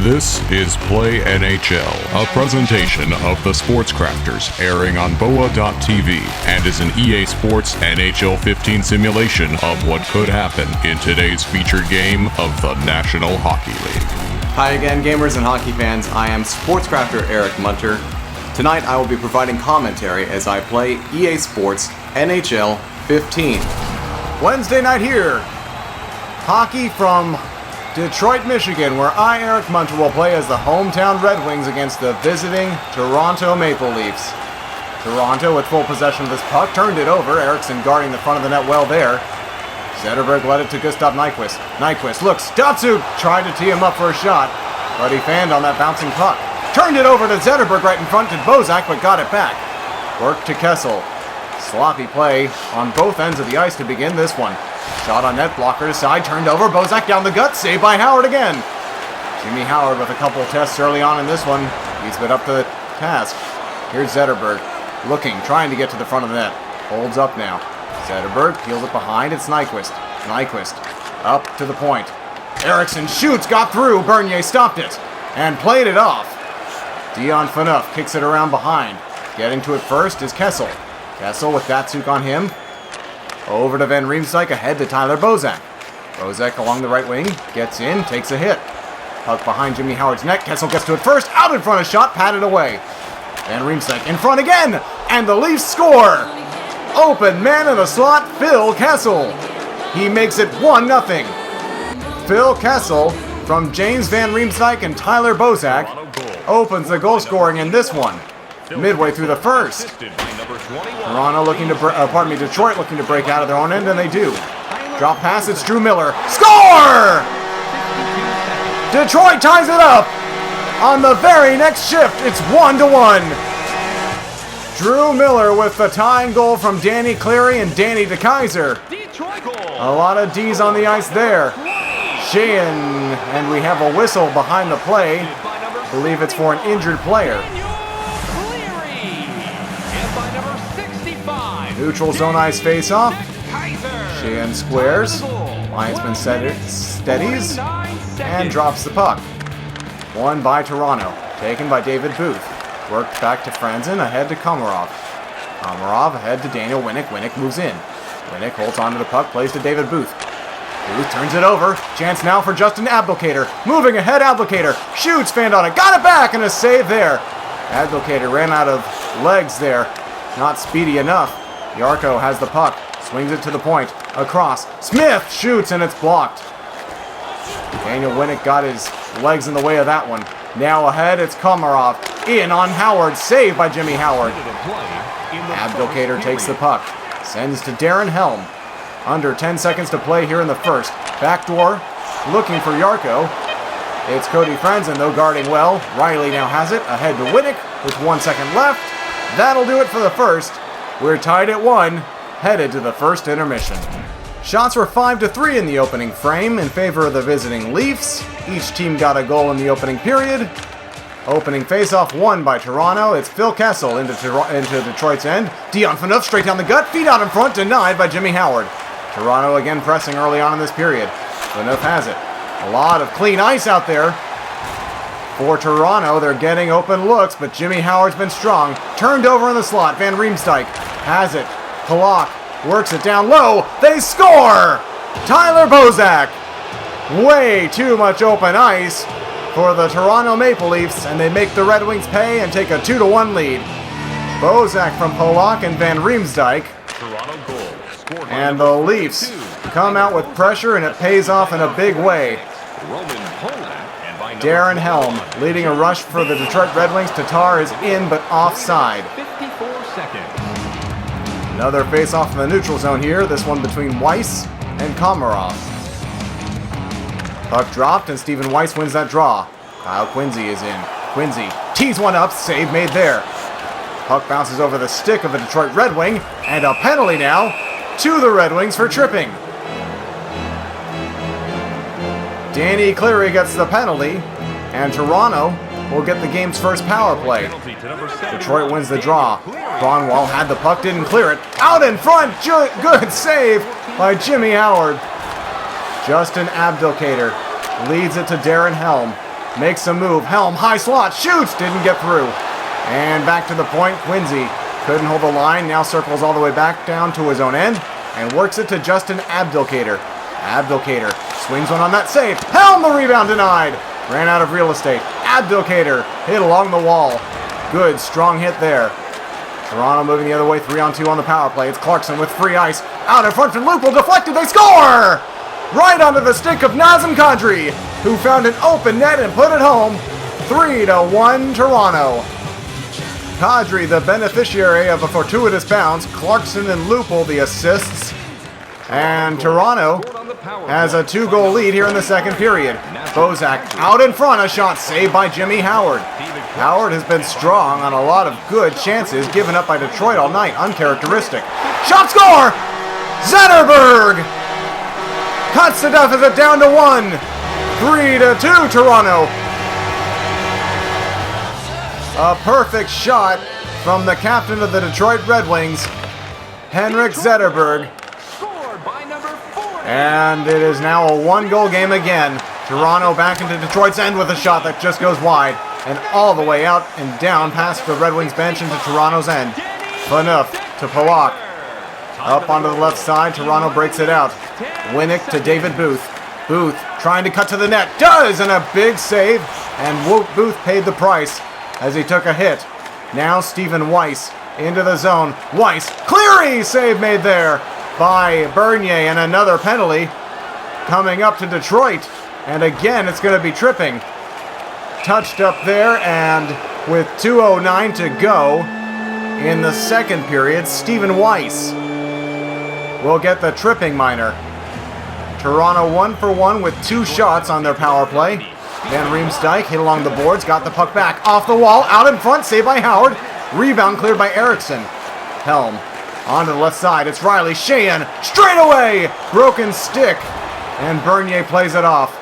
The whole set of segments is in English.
This is Play NHL, a presentation of the Sports Crafters, airing on BOA.TV, and is an EA Sports NHL 15 simulation of what could happen in today's featured game of the National Hockey League. Hi again, gamers and hockey fans. I am Sports Crafter Eric Munter. Tonight I will be providing commentary as I play EA Sports NHL 15. Wednesday night here, hockey from Detroit, Michigan, where I, Eric Munter, will play as the hometown Red Wings against the visiting Toronto Maple Leafs. Toronto with full possession of this puck, turned it over. Eriksson guarding the front of the net well there. Zetterberg led it to Gustav Nyquist. Nyquist looks, Datsuk tried to tee him up for a shot, but he fanned on that bouncing puck. Turned it over to Zetterberg right in front to Bozak, but got it back. Work to Kessel. Sloppy play on both ends of the ice to begin this one. Shot on net, blocker to side, turned over, Bozak down the gut, saved by Howard again. Jimmy Howard with a couple tests early on in this one. He's been up to the task. Here's Zetterberg, looking, trying to get to the front of the net. Holds up now. Zetterberg peels it behind, it's Nyquist. Nyquist, up to the point. Eriksson shoots, got through, Bernier stopped it, and played it off. Dion Phaneuf kicks it around behind. Getting to it first is Kessel. Kessel with Datsuk on him. Over to Van Riemsdyk, ahead to Tyler Bozak. Bozak along the right wing, gets in, takes a hit. Puck behind Jimmy Howard's net, Kessel gets to it first, out in front of shot, patted away. Van Riemsdyk in front again, and the Leafs score! Open man in the slot, Phil Kessel. He makes it 1-0. Phil Kessel from James Van Riemsdyk and Tyler Bozak opens the goal scoring in this one. Midway through the first. Detroit looking to break out of their own end, and they do. Drop pass, it's Drew Miller. Score! Detroit ties it up. On the very next shift, it's 1-1. Drew Miller with the tying goal from Danny Cleary and Danny DeKeyser. A lot of D's on the ice there. Sheehan, and we have a whistle behind the play. I believe it's for an injured player. Neutral zone ice face-off. Sheehan squares. Linesman steadies and drops the puck. Won by Toronto. Taken by David Booth. Worked back to Franzen, ahead to Komarov. Komarov ahead to Daniel Winnick. Winnick moves in. Winnick holds onto the puck, plays to David Booth. Booth turns it over. Chance now for Justin Abdelkader. Moving ahead, Abdelkader. Shoots, fanned on it. Got it back, and a save there. Abdelkader ran out of legs there. Not speedy enough. Yarko has the puck. Swings it to the point. Across. Smith shoots, and it's blocked. Daniel Winnick got his legs in the way of that one. Now ahead, it's Komarov. In on Howard. Saved by Jimmy Howard. Abdelkader takes the puck. Sends to Darren Helm. Under 10 seconds to play here in the first. Backdoor. Looking for Yarko. It's Cody Franzen, though, guarding well. Riley now has it. Ahead to Winnick with 1 second left. That'll do it for the first. We're tied at 1. Headed to the first intermission. Shots were 5-3 in the opening frame in favor of the visiting Leafs. Each team got a goal in the opening period. Opening faceoff won by Toronto. It's Phil Kessel into Detroit's end. Dion Phaneuf straight down the gut. Feet out in front, denied by Jimmy Howard. Toronto again pressing early on in this period. Phaneuf has it. A lot of clean ice out there. For Toronto, they're getting open looks, but Jimmy Howard's been strong. Turned over in the slot. Van Riemsdyk has it. Polak works it down low. They score! Tyler Bozak. Way too much open ice for the Toronto Maple Leafs, and they make the Red Wings pay and take a 2-1 lead. Bozak from Polak and Van Riemsdyk. And the Leafs come out with pressure, and it pays off in a big way. Darren Helm leading a rush for the Detroit Red Wings. Tatar is in, but offside. Another face-off in the neutral zone here. This one between Weiss and Komarov. Puck dropped, and Stephen Weiss wins that draw. Kyle Quincy is in. Quincy tees one up. Save made there. Puck bounces over the stick of a Detroit Red Wing, and a penalty now to the Red Wings for tripping. Danny Cleary gets the penalty, and Toronto will get the game's first power play. Detroit wins the draw. Cronwall had the puck, didn't clear it. Out in front, good save by Jimmy Howard. Justin Abdelkader leads it to Darren Helm. makes a move. Helm, high slot, shoots, didn't get through. And back to the point, Quincy couldn't hold the line, now circles all the way back down to his own end and works it to Justin Abdelkader. Abdelkader swings one on that save. Helm, the rebound denied. Ran out of real estate. Abdelkader hit along the wall. Good, strong hit there. Toronto moving the other way, 3-on-2 on the power play. It's Clarkson with free ice. Out in front from Lupul, deflected, they score! Right onto the stick of Nazem Kadri, who found an open net and put it home. 3-1 Toronto. Kadri, the beneficiary of a fortuitous bounce. Clarkson and Lupul, the assists. And Toronto has a 2-goal lead here in the second period. Bozak out in front, a shot saved by Jimmy Howard. Howard has been strong on a lot of good chances given up by Detroit all night. Uncharacteristic. Shot score! Zetterberg cuts the deficit down to 1. 3-2 Toronto. A perfect shot from the captain of the Detroit Red Wings, Henrik Zetterberg. And it is now a 1-goal game again. Toronto back into Detroit's end with a shot that just goes wide and all the way out and down past the Red Wings bench into Toronto's end. Phaneuf to Polak. Up onto the left side, Toronto breaks it out. Winnick to David Booth. Booth trying to cut to the net. Does! And a big save. And Booth paid the price as he took a hit. Now Stephen Weiss into the zone. Weiss, Cleary! Save made there by Bernier, and another penalty coming up to Detroit. And again, it's going to be tripping. Touched up there, and with 2:09 to go in the second period, Stephen Weiss will get the tripping minor. Toronto 1 for 1 with 2 shots on their power play. Van Riemsdyk hit along the boards, got the puck back off the wall, out in front, saved by Howard. Rebound cleared by Eriksson. Helm onto the left side, it's Riley Sheehan, straight away, broken stick, and Bernier plays it off.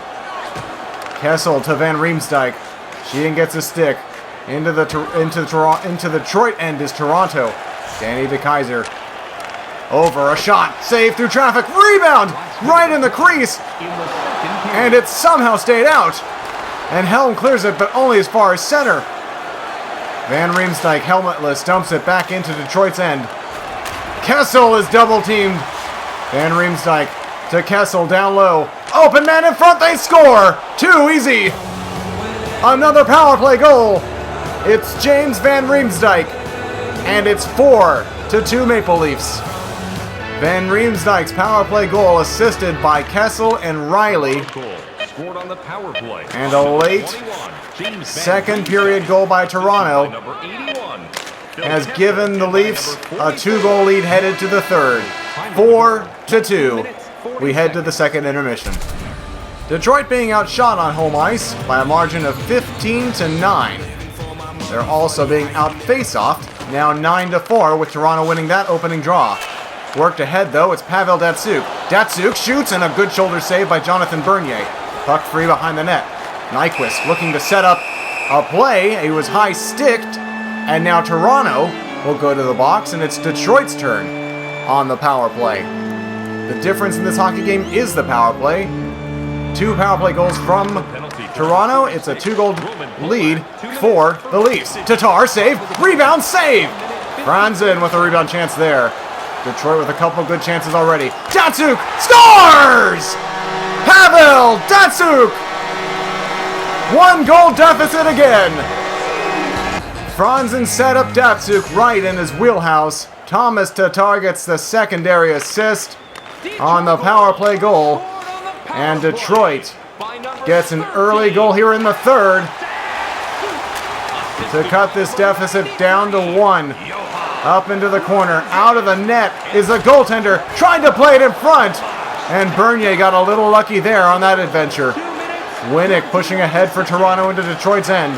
Kessel to Van Riemsdyk. Sheehan gets a stick. Into the Detroit end is Toronto. Danny DeKeyser. Over, a shot, save through traffic, rebound, right in the crease, and it somehow stayed out. And Helm clears it, but only as far as center. Van Riemsdyk, helmetless, dumps it back into Detroit's end. Kessel is double-teamed. Van Riemsdyk to Kessel, down low. Open man in front, they score! Too easy! Another power play goal! It's James Van Riemsdyk, and it's 4-2 Maple Leafs. Van Riemsdyk's power play goal assisted by Kessel and Riley. Scored on the power play. And a late second period goal by Toronto has given the Leafs a 2-goal lead headed to the third. 4-2. We head to the second intermission. Detroit being outshot on home ice by a margin of 15-9. They're also being out-face-offed, now 9-4, with Toronto winning that opening draw. Worked ahead, though, it's Pavel Datsyuk. Datsyuk shoots, and a good shoulder save by Jonathan Bernier. Puck free behind the net. Nyquist looking to set up a play. He was high-sticked, and now Toronto will go to the box, and it's Detroit's turn on the power play. The difference in this hockey game is the power play. 2 power play goals from Toronto. It's a 2-goal lead for the Leafs. Tatar, save, rebound, save! Franzen with a rebound chance there. Detroit with a couple good chances already. Datsyuk scores! Pavel Datsyuk! 1-goal deficit again. Franzen set up Datsyuk right in his wheelhouse. Thomas Tatar gets the secondary assist on the power play goal. And Detroit gets an early goal here in the third to cut this deficit down to 1. Up into the corner, out of the net is the goaltender, trying to play it in front. And Bernier got a little lucky there on that adventure. Winnick pushing ahead for Toronto into Detroit's end.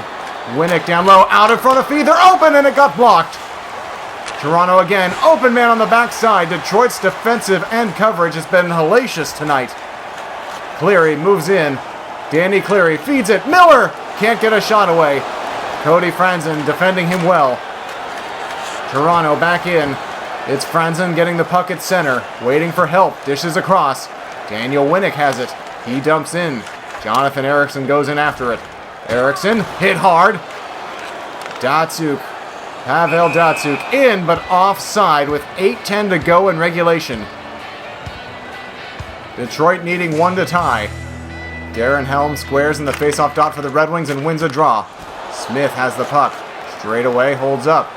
Winnick down low, out in front of feed, they're open and it got blocked. Toronto again, open man on the backside. Detroit's defensive end coverage has been hellacious tonight. Cleary moves in. Danny Cleary feeds it. Miller can't get a shot away. Cody Franzen defending him well. Toronto back in. It's Franzen getting the puck at center. Waiting for help. Dishes across. Daniel Winnick has it. He dumps in. Jonathan Eriksson goes in after it. Eriksson hit hard. Datsuk, Pavel Datsuk in, but offside with 8:10 to go in regulation. Detroit needing one to tie. Darren Helm squares in the faceoff dot for the Red Wings and wins a draw. Smith has the puck. Straight away, holds up.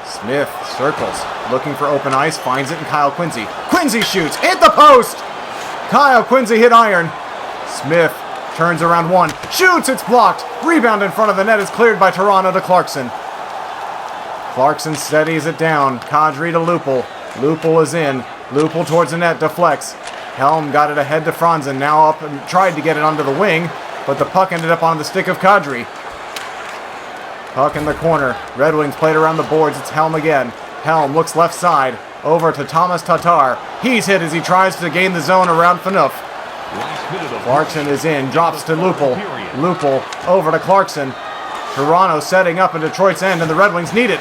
Smith circles, looking for open ice, finds it in Kyle Quincy. Quincy shoots, hit the post! Kyle Quincy hit iron. Smith turns around one, shoots, it's blocked. Rebound in front of the net is cleared by Toronto to Clarkson. Clarkson steadies it down. Kadri to Lupul. Lupul is in. Lupul towards the net, deflects. Helm got it ahead to Franzen, now up and tried to get it onto the wing, but the puck ended up on the stick of Kadri. Puck in the corner. Red Wings played around the boards. It's Helm again. Helm looks left side. Over to Thomas Tatar. He's hit as he tries to gain the zone around Phaneuf. Clarkson is in. Drops to Lupul. Lupul over to Clarkson. Toronto setting up in Detroit's end, and the Red Wings need it.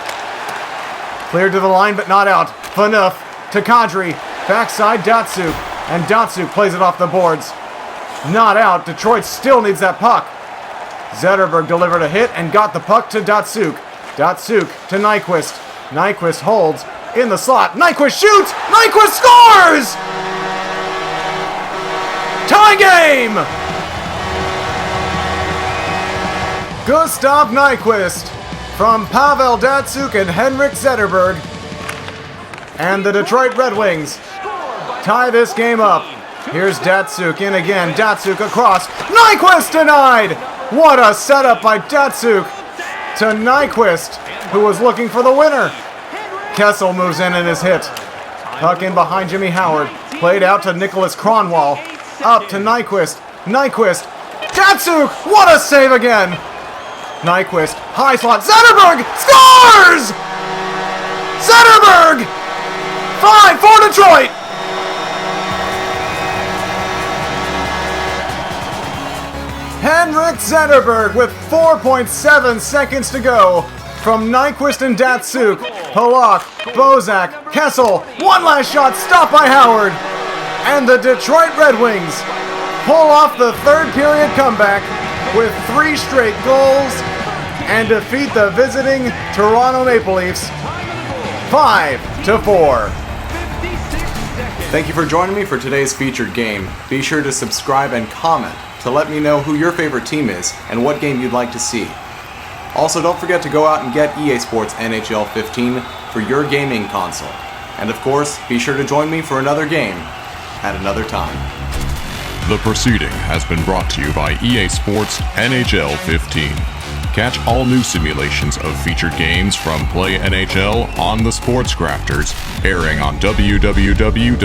Cleared to the line, but not out. Phaneuf to Kadri. Backside Datsuk. And Datsuk plays it off the boards. Not out. Detroit still needs that puck. Zetterberg delivered a hit and got the puck to Datsuk. Datsuk to Nyquist. Nyquist holds in the slot. Nyquist shoots! Nyquist scores! Tie game! Gustav Nyquist from Pavel Datsuk and Henrik Zetterberg. And the Detroit Red Wings tie this game up. Here's Datsuk in again. Datsuk across. Nyquist denied! What a setup by Datsuk to Nyquist, who was looking for the winner. Kessel moves in and is hit. Puck in behind Jimmy Howard. Played out to Nicholas Kronwall. Up to Nyquist. Nyquist. Datsuk! What a save again! Nyquist. High slot. Zetterberg scores! Zetterberg! 5-4 Detroit! Henrik Zetterberg with 4.7 seconds to go from Nyquist and Datsuk. Polak, Bozak, Kessel, one last shot stopped by Howard. And the Detroit Red Wings pull off the third period comeback with 3 straight goals and defeat the visiting Toronto Maple Leafs 5-4. Thank you for joining me for today's featured game. Be sure to subscribe and comment to let me know who your favorite team is and what game you'd like to see. Also, don't forget to go out and get EA Sports NHL 15 for your gaming console. And of course, be sure to join me for another game at another time. The proceeding has been brought to you by EA Sports NHL 15. Catch all new simulations of featured games from Play NHL on the Sports Crafters, airing on www.boa.tv.